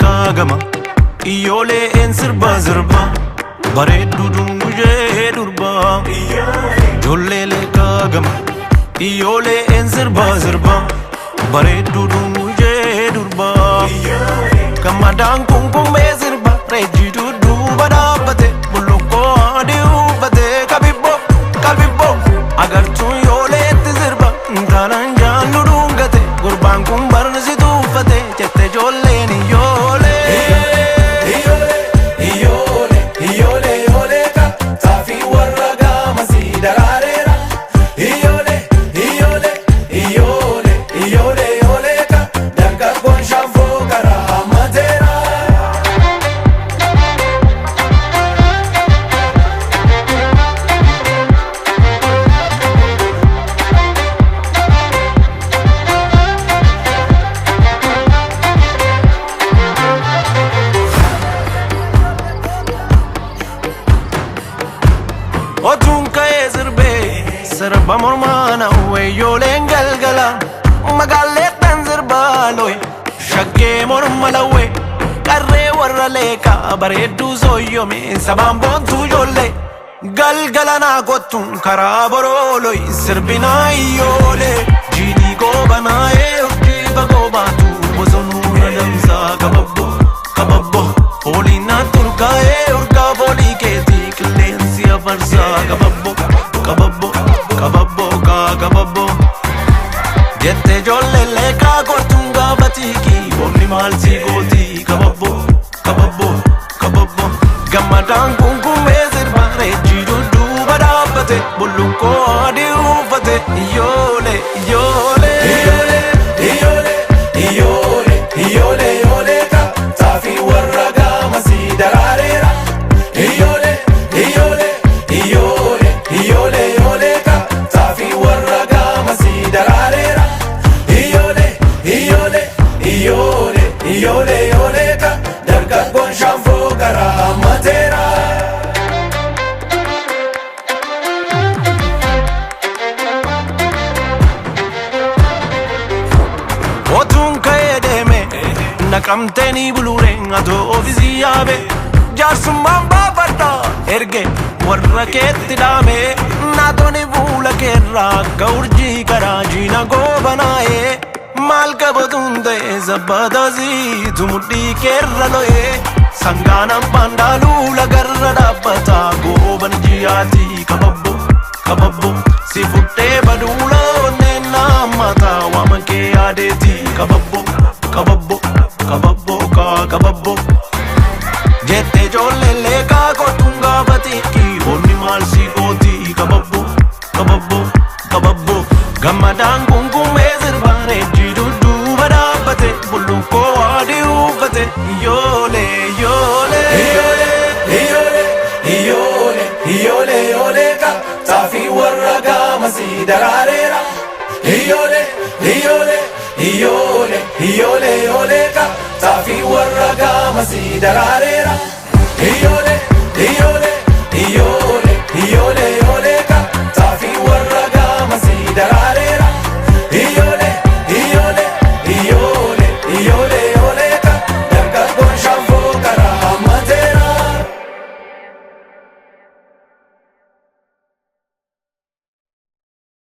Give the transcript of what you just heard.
kagama Iyyoolee en sirba sirba bareeddu dungujee durba Iyyoolee kagama Iyyoolee en sirba sirba bareeddu dungujee durba Kamadaan kunkumbee sirba reejitu duuba dhaabbate bullukkoo adii uffate kabibbo agartuun yooleetti sirba intaalaan jaallu dhungate gurbaan kun barnisi tuuffate jette ijoolleen Iyyoolee ka taafii warra gaamasii daraareera Iyyoolee ka dargaggoon shaanfoo karaa hammateera Otuun ka'ee sirbee sirba mormaana Iyyooleen galgala magaalleettan sirbaa loye shaggee morma lawwee qarree warra leekaa bareedduu sooyyome sabaan boontuu ijoollee galgala naa kottuun karaa borooloy sirbinaa Iyyoolee jiidhii goobanaa'ee urjii fagoo baatu bosonuu nadamsaa kababbo fooliin naa turkaa'ee urgaa foolii keetii qilleensi afarsaa kababbo jette ijoollee leekaa kottuun gaafatiikii boonni maalsii gootii kababbo gammadaan kunkumbee sirba reejitu duuba dhaabbate bullukkoo adii uffate Iyyoolee ka taafii warra gaamasii daraareera Iyyoolee ka taafii warra gaamasii daraareera Iyyoolee ka dargaggoon shaanfoo karaa hammateera Otuun ka'ee deeme naqamteenii buluureen atoo ofiisii yaabe jaarsummaan baafadha erge warra keetti dhaame naatoni fuula keerraa akka urjii karaa jiina goobanaa'ee maal qabatuun ta'e sabbataasiitu mudhii keerra lo'ee sangaan abbaan dhaaluu lagarra dhaabbataa gooban jiyaatii kababbo si fudhee baduula onneen naammataa waama kee yaadeetii kababbo jette ijoollee leekaa kottuun gaafatiikii boonni maalsii gootii kababbo gammadaan kunkumbee sirba reejitu duuba dhaabbate bullukkoo adii uffate Iyyoolee ka taafii warra gaamasii daraareera Iyyoolee ka taafii warra gaamasii daraareera Iyyoolee